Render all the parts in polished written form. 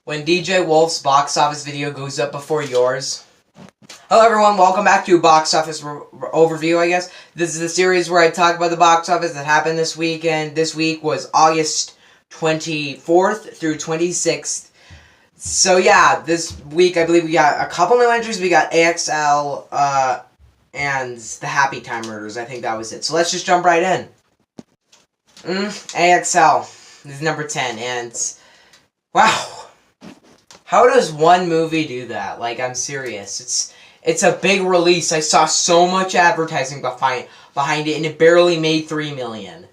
when DJ Wolf's box office video goes up before yours. Hello everyone, welcome back to Box Office Overview, I guess. This is the series where I talk about the box office that happened this week, and this week was August 24th through 26th. So yeah, this week I believe we got a couple new entries. We got AXL, and the Happy Time Murders. I think that was it. So let's just jump right in. AXL is number 10, and wow. How does one movie do that? Like, I'm serious. It's a big release. I saw so much advertising behind it, and it barely made $3 million.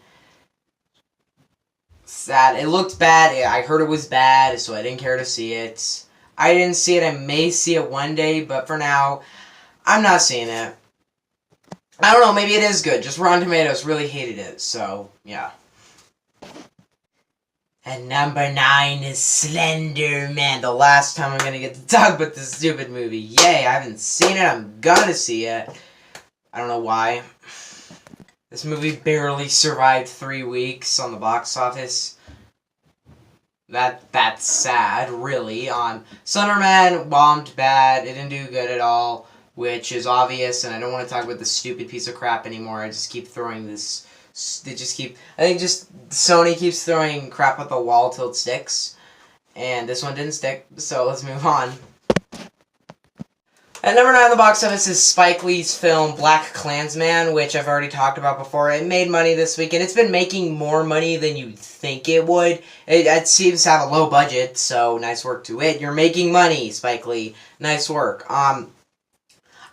Sad. It looked bad. I heard it was bad, so I didn't care to see it. I didn't see it. I may see it one day, but for now, I'm not seeing it. I don't know. Maybe it is good. Just Rotten Tomatoes really hated it, so yeah. And number 9 is Slender Man. The last time I'm gonna get to talk about this stupid movie. Yay, I haven't seen it. I'm gonna see it. I don't know why. This movie barely survived 3 weeks on the box office. That's sad, really. Slender Man bombed bad. It didn't do good at all, which is obvious, and I don't want to talk about this stupid piece of crap anymore. I just keep throwing this... I think Sony keeps throwing crap at the wall till it sticks. And this one didn't stick, so let's move on. At number 9 on the box office is Spike Lee's film BlacKkKlansman, which I've already talked about before. It made money this week, and it's been making more money than you'd think it would. It seems to have a low budget, so nice work to it. You're making money, Spike Lee. Nice work. I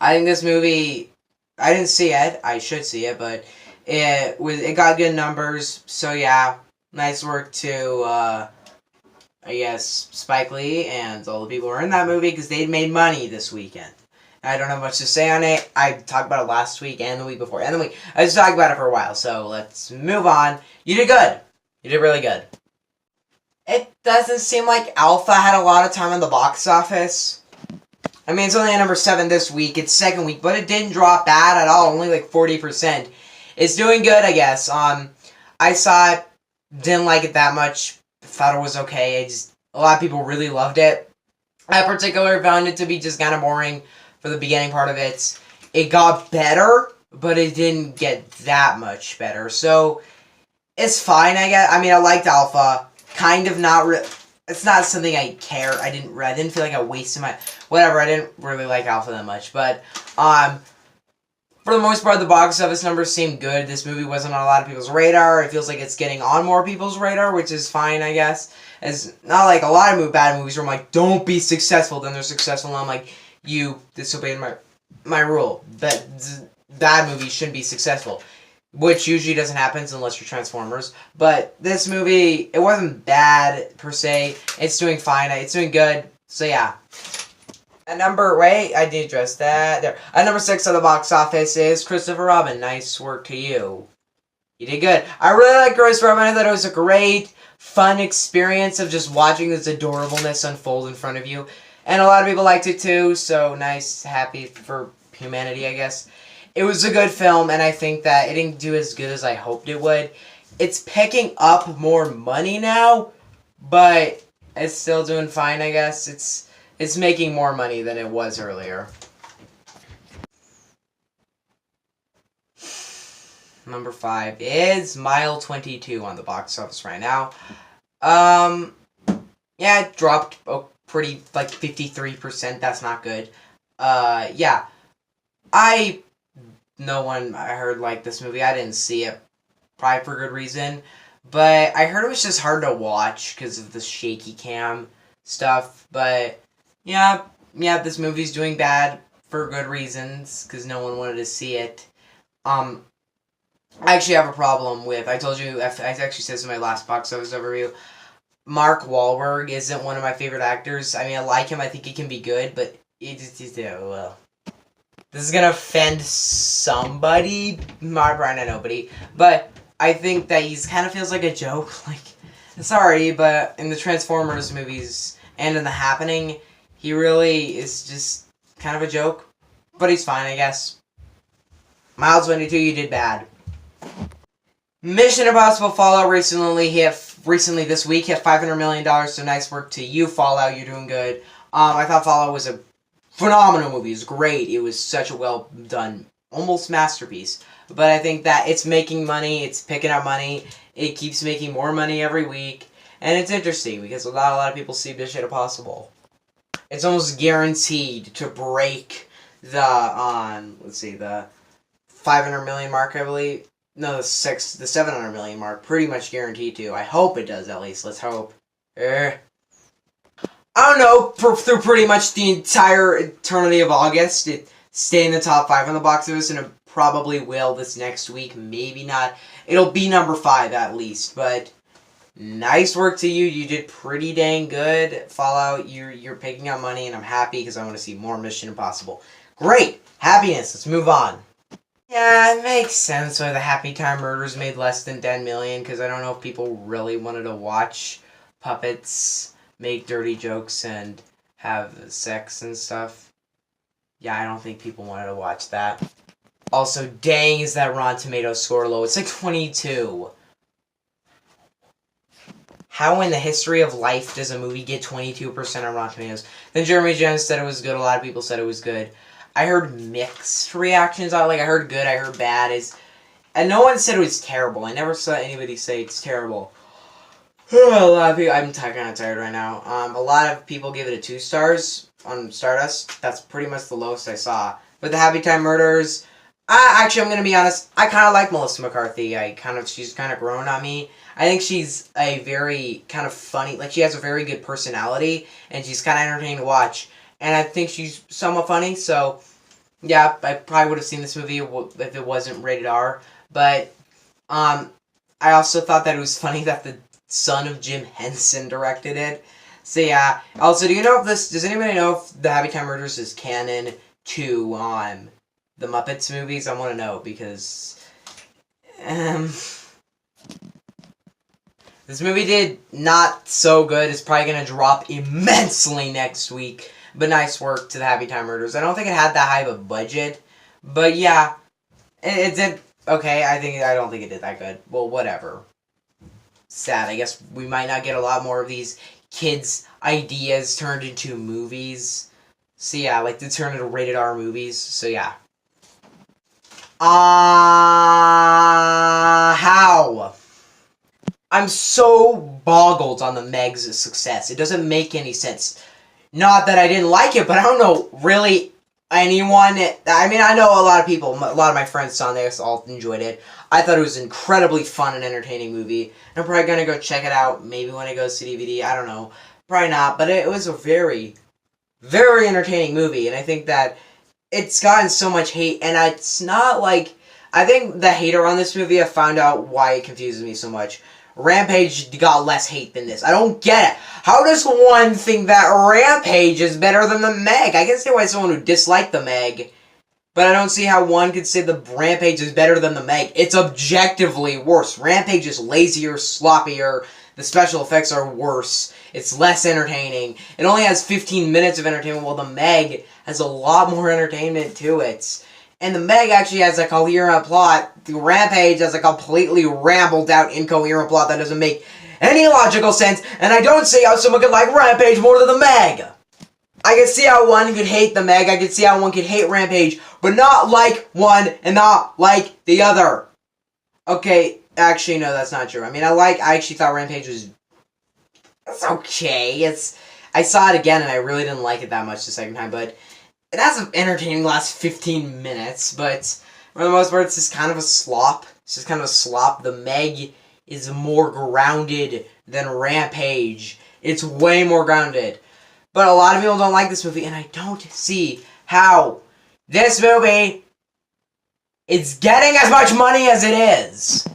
think this movie... I didn't see it. I should see it, but... It got good numbers, so yeah, nice work to, I guess, Spike Lee and all the people who were in that movie, because they made money this weekend. I don't have much to say on it. I talked about it last week and the week before, and the week. I just talked about it for a while, so let's move on. You did good. You did really good. It doesn't seem like Alpha had a lot of time on the box office. I mean, it's only at number 7 this week. It's second week, but it didn't drop bad at all, only like 40%. It's doing good, I guess. I saw it, didn't like it that much, thought it was okay. A lot of people really loved it. I particularly found it to be just kind of boring for the beginning part of it. It got better, but it didn't get that much better. So, it's fine, I guess. I mean, I liked Alpha. Kind of not... It's not something I care. I didn't feel like I wasted my... Whatever, I didn't really like Alpha that much. But, for the most part, the box office numbers seem good. This movie wasn't on a lot of people's radar. It feels like it's getting on more people's radar, which is fine, I guess. It's not like a lot of bad movies where I'm like, don't be successful, then they're successful, and I'm like, you disobeyed my rule. Bad movies shouldn't be successful, which usually doesn't happen unless you're Transformers. But this movie, it wasn't bad, per se. It's doing fine. It's doing good. So, yeah. I did address that. There. At number 6 on the box office is Christopher Robin. Nice work to you. You did good. I really like Christopher Robin. I thought it was a great, fun experience of just watching this adorableness unfold in front of you. And a lot of people liked it too, so nice, happy for humanity, I guess. It was a good film, and I think that it didn't do as good as I hoped it would. It's picking up more money now, but it's still doing fine, I guess. It's making more money than it was earlier. Number 5 is Mile 22 on the box office right now. Yeah, it dropped pretty, like 53%. That's not good. Yeah. I heard like this movie. I didn't see it, probably for good reason. But I heard it was just hard to watch because of the shaky cam stuff. But yeah, this movie's doing bad for good reasons, because no one wanted to see it. I actually have a problem with, I told you, I actually said this in my last box office overview, Mark Wahlberg isn't one of my favorite actors. I mean, I like him, I think he can be good, but this is gonna offend somebody, probably not nobody, but I think that he kind of feels like a joke. Like, sorry, but in the Transformers movies and in The Happening, he really is just kind of a joke. But he's fine, I guess. Mile 22, you did bad. Mission Impossible Fallout recently this week hit $500 million, so nice work to you, Fallout. You're doing good. I thought Fallout was a phenomenal movie. It was great. It was such a well done, almost masterpiece. But I think that it's making money. It's picking up money. It keeps making more money every week, and it's interesting because not a lot of people see Mission Impossible. It's almost guaranteed to break the the 500 million mark, I believe. No, the 700 million mark. Pretty much guaranteed to. I hope it does, at least. Let's hope. I don't know. Through pretty much the entire eternity of August, it stay in the top 5 on the box office, and it probably will this next week. Maybe not. It'll be number 5 at least, but nice work to you. You did pretty dang good. Fallout, you're picking up money, and I'm happy because I want to see more Mission Impossible. Great! Happiness. Let's move on. Yeah, it makes sense why the Happy Time Murders made less than 10 million, because I don't know if people really wanted to watch puppets make dirty jokes and have sex and stuff. Yeah, I don't think people wanted to watch that. Also, dang, is that Rotten Tomatoes score low. It's like 22. How in the history of life does a movie get 22% on Rotten Tomatoes? Then Jeremy Jahns said it was good. A lot of people said it was good. I heard mixed reactions. I heard good, I heard bad. And no one said it was terrible. I never saw anybody say it's terrible. A lot of people. I'm kind of tired right now. A lot of people give it a 2 stars on Stardust. That's pretty much the lowest I saw. But the Happy Time Murders. Actually, I'm gonna be honest. I kind of like Melissa McCarthy. She's kind of grown on me. I think she's a very kind of funny. She has a very good personality, and she's kind of entertaining to watch. And I think she's somewhat funny, so yeah, I probably would have seen this movie if it wasn't rated R. But I also thought that it was funny that the son of Jim Henson directed it. So yeah. Also, does anybody know if the Happy Time Murders is canon to the Muppets movies? I want to know because this movie did not so good. It's probably going to drop immensely next week. But nice work to the Happy Time Murders. I don't think it had that high of a budget. But yeah, it did okay. I don't think it did that good. Well, whatever. Sad. I guess we might not get a lot more of these kids' ideas turned into movies. So yeah, to turn into rated R movies. So yeah. How? I'm so boggled on the Meg's success. It doesn't make any sense. Not that I didn't like it, but I don't know really anyone. I mean, I know a lot of people, a lot of my friends saw this, all enjoyed it. I thought it was an incredibly fun and entertaining movie. I'm probably going to go check it out, maybe when it goes to DVD, I don't know. Probably not, but it was a very, very entertaining movie, and I think that it's gotten so much hate, and it's not I think the hater on this movie, I found out why it confuses me so much. Rampage got less hate than this. I don't get it. How does one think that Rampage is better than the Meg? I can see why someone would dislike the Meg, but I don't see how one could say the Rampage is better than the Meg. It's objectively worse. Rampage is lazier, sloppier, the special effects are worse, it's less entertaining. It only has 15 minutes of entertainment, while the Meg has a lot more entertainment to it. And the Meg actually has a coherent plot. The Rampage has a completely rambled out, incoherent plot that doesn't make any logical sense. And I don't see how someone could like Rampage more than the Meg. I can see how one could hate the Meg. I can see how one could hate Rampage, but not like one and not like the other. Okay, actually, no, that's not true. I mean, I actually thought Rampage was... It's okay. I saw it again, and I really didn't like it that much the second time, but... It has an entertaining last 15 minutes, but for the most part, it's just kind of a slop. It's just kind of a slop. The Meg is more grounded than Rampage. It's way more grounded. But a lot of people don't like this movie, and I don't see how this movie is getting as much money as it is.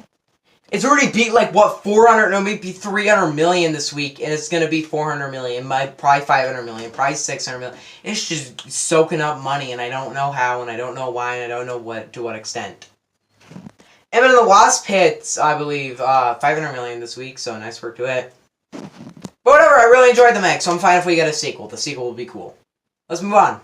It's already beat, 300 million this week, and it's gonna be 400 million, probably 500 million, probably 600 million. It's just soaking up money, and I don't know how, and I don't know why, and I don't know to what extent. Ant-Man and the Wasp hits, I believe, 500 million this week, so nice work to it. But whatever, I really enjoyed the Meg, so I'm fine if we get a sequel. The sequel will be cool. Let's move on.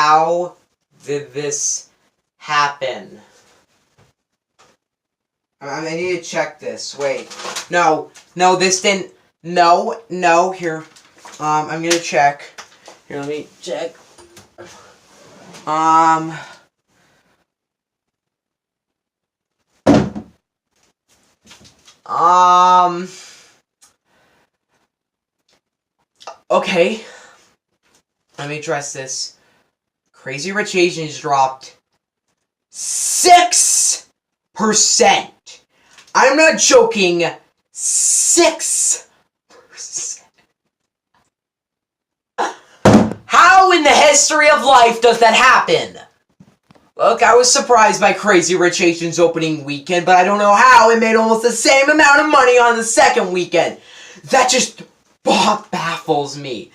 how did this happen? I need to check this. Wait. No, this didn't. No, here. I'm gonna check. Here, let me check. Okay. Let me address this. Crazy Rich Asians dropped 6%. I'm not joking. 6%. How in the history of life does that happen? Look, I was surprised by Crazy Rich Asians opening weekend, but I don't know how it made almost the same amount of money on the second weekend. That just baffles me.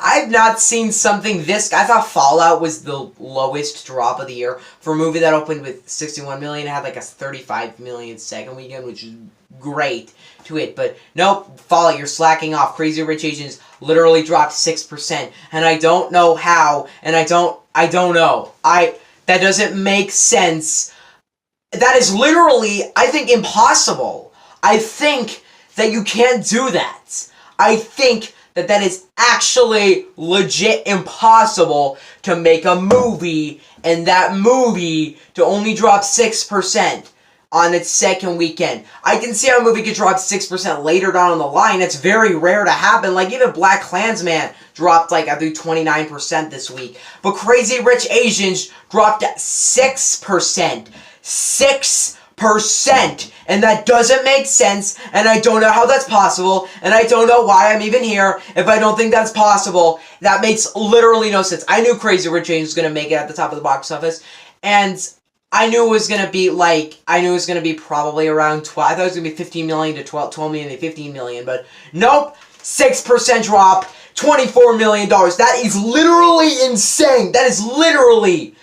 I've not seen something this... I thought Fallout was the lowest drop of the year. For a movie that opened with 61 million, it had like a 35 million second weekend, which is great to it. But nope, Fallout, you're slacking off. Crazy Rich Asians literally dropped 6%. And I don't know how, and I don't know. That doesn't make sense. That is literally, I think, impossible. I think that you can't do that. I think that is actually legit impossible to make a movie, and that movie to only drop 6% on its second weekend. I can see how a movie could drop 6% later down the line. It's very rare to happen. Like, even Black Klansman dropped, like, I think 29% this week. But Crazy Rich Asians dropped 6%. 6%. And that doesn't make sense, and I don't know how that's possible, and I don't know why I'm even here if I don't think that's possible. That makes literally no sense. I knew Crazy Rich Asians was going to make it at the top of the box office, and I knew it was going to be probably around 12, I thought it was going to be 15 million to 12 million to 15 million, but nope, 6% drop, $24 million. That is literally insane. That is literally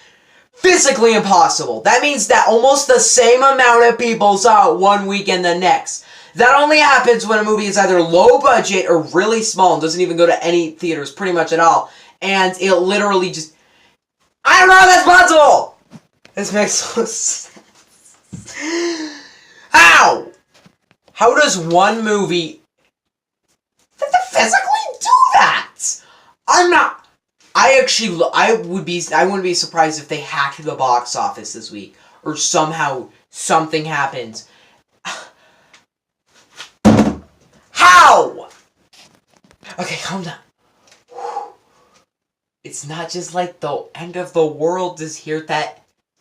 physically impossible. That means that almost the same amount of people saw it one weekend the next. That only happens when a movie is either low budget or really small and doesn't even go to any theaters pretty much at all. And it literally just... I don't know how that's possible! This makes no sense. How? How does one movie physically do that? I wouldn't be surprised if they hacked the box office this week, or somehow something happens. How? Okay, calm down. It's not just like the end of the world is here.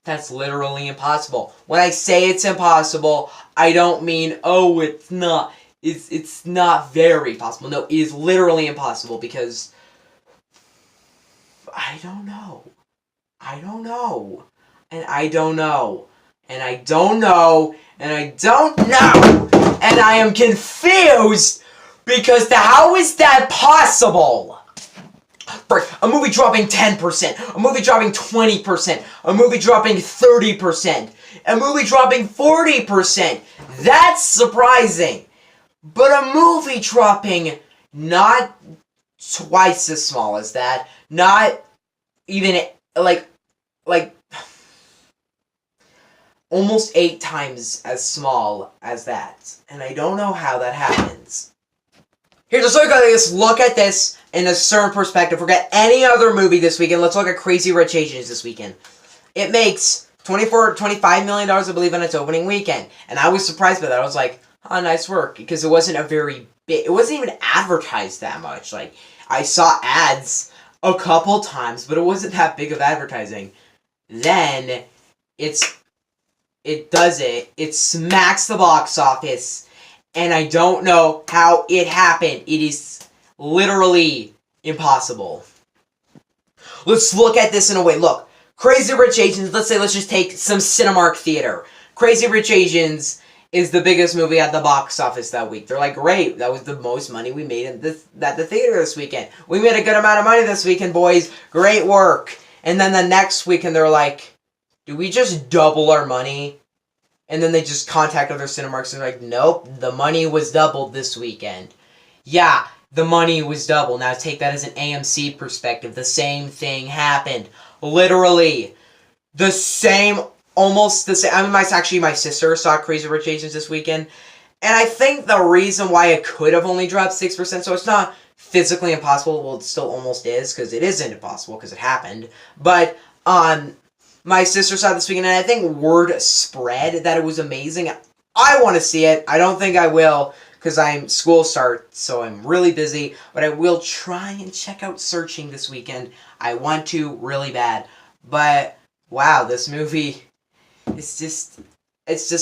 That's literally impossible. When I say it's impossible, I don't mean, oh, it's not. It's not very possible. No, it is literally impossible because I don't know. And I don't know. And I don't know. And I am confused because how is that possible? A movie dropping 10%, a movie dropping 20%, a movie dropping 30%, a movie dropping 40%. That's surprising. But a movie dropping not twice as small as that, not even like almost 8 times as small as that. And I don't know how that happens. Here, just let's look at this in a certain perspective. Forget any other movie this weekend. Let's look at Crazy Rich Asians this weekend. It makes $25 million, I believe, on its opening weekend. And I was surprised by that. I was like, oh, nice work. Because it wasn't it wasn't even advertised that much. Like, I saw ads a couple times, but it wasn't that big of advertising. Then, it smacks the box office, and I don't know how it happened. It is literally impossible. Let's look at this in a way. Look, Crazy Rich Asians, let's just take some Cinemark Theater. Crazy Rich Asians is the biggest movie at the box office that week. They're like, great, that was the most money we made at the theater this weekend. We made a good amount of money this weekend, boys. Great work. And then the next weekend, they're like, do we just double our money? And then they just contact other Cinemarks and they're like, nope, the money was doubled this weekend. Yeah, the money was double. Now take that as an AMC perspective. The same thing happened. Literally. The same, almost the same. I mean, my sister saw Crazy Rich Asians this weekend. And I think the reason why it could have only dropped 6%, so it's not physically impossible. Well, it still almost is, because it isn't impossible, because it happened. But, my sister saw it this weekend, and I think word spread that it was amazing. I want to see it. I don't think I will, because school starts, so I'm really busy. But I will try and check out Searching this weekend. I want to really bad. But, wow, this movie, it's just,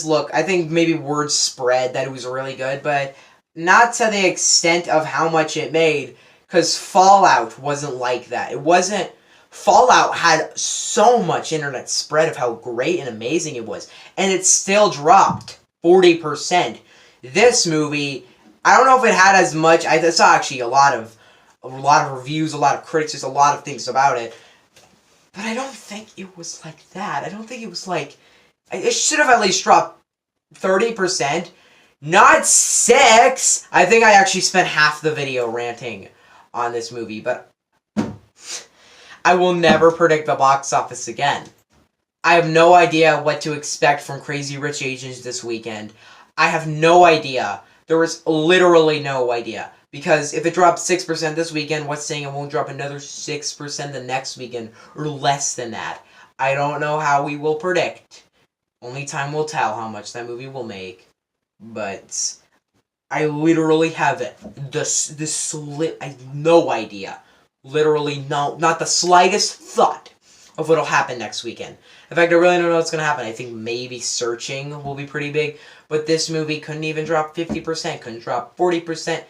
look, I think maybe word spread that it was really good, but not to the extent of how much it made, because Fallout wasn't like that. It wasn't. Fallout had so much internet spread of how great and amazing it was, and it still dropped 40%. This movie, I don't know if it had as much. I saw actually a lot of reviews, a lot of critics, just a lot of things about it, but I don't think it was like that. I don't think it was like. It should have at least dropped 30%, not 6. I think I actually spent half the video ranting on this movie, but I will never predict the box office again. I have no idea what to expect from Crazy Rich Asians this weekend. I have no idea. There was literally no idea. Because if it drops 6% this weekend, what's saying it won't drop another 6% the next weekend, or less than that? I don't know how we will predict. Only time will tell how much that movie will make. But I literally have I have no idea. Literally not the slightest thought of what'll happen next weekend. In fact, I really don't know what's gonna happen. I think maybe Searching will be pretty big, but this movie couldn't even drop 50%, couldn't drop 40%.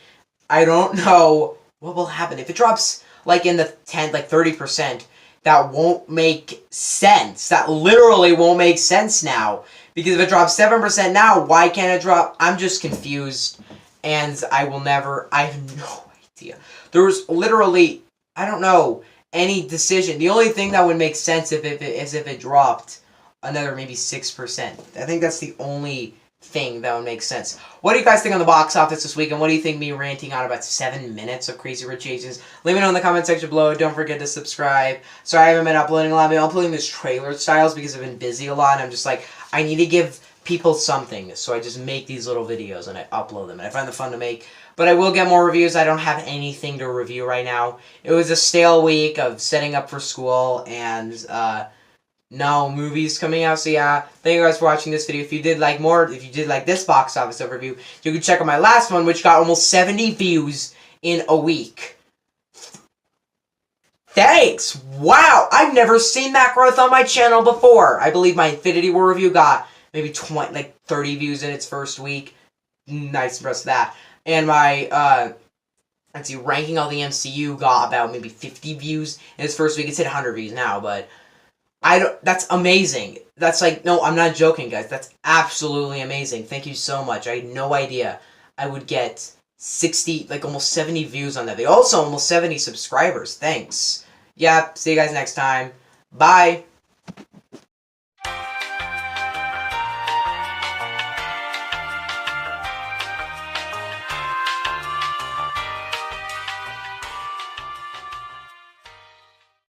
I don't know what will happen. If it drops like in the 30%, that won't make sense. That literally won't make sense now. Because if it drops 7% now, why can't it drop? I'm just confused. And I have no idea. There was literally, I don't know, any decision. The only thing that would make sense is if it dropped another maybe 6%. I think that's the only thing that would make sense. What do you guys think on the box office this week? And what do you think me ranting on about 7 minutes of Crazy Rich Asians? Let me know in the comment section below. Don't forget to subscribe. Sorry I haven't been uploading a lot. I've been uploading this trailer styles because I've been busy a lot. And I'm just like, I need to give people something. So I just make these little videos and I upload them. And I find them fun to make. But I will get more reviews. I don't have anything to review right now. It was a stale week of setting up for school and no movies coming out. So yeah, thank you guys for watching this video. If you did like this box office overview, you can check out my last one, which got almost 70 views in a week. Thanks! Wow! I've never seen that growth on my channel before. I believe my Infinity War review got maybe 30 views in its first week. Nice impressed with that. And my, let's see, ranking all the MCU got about maybe 50 views in its first week. It's hit 100 views now, but that's amazing. That's like, no, I'm not joking, guys. That's absolutely amazing. Thank you so much. I had no idea I would get 60, almost 70 views on that video. Also, almost 70 subscribers. Thanks. Yeah, see you guys next time. Bye.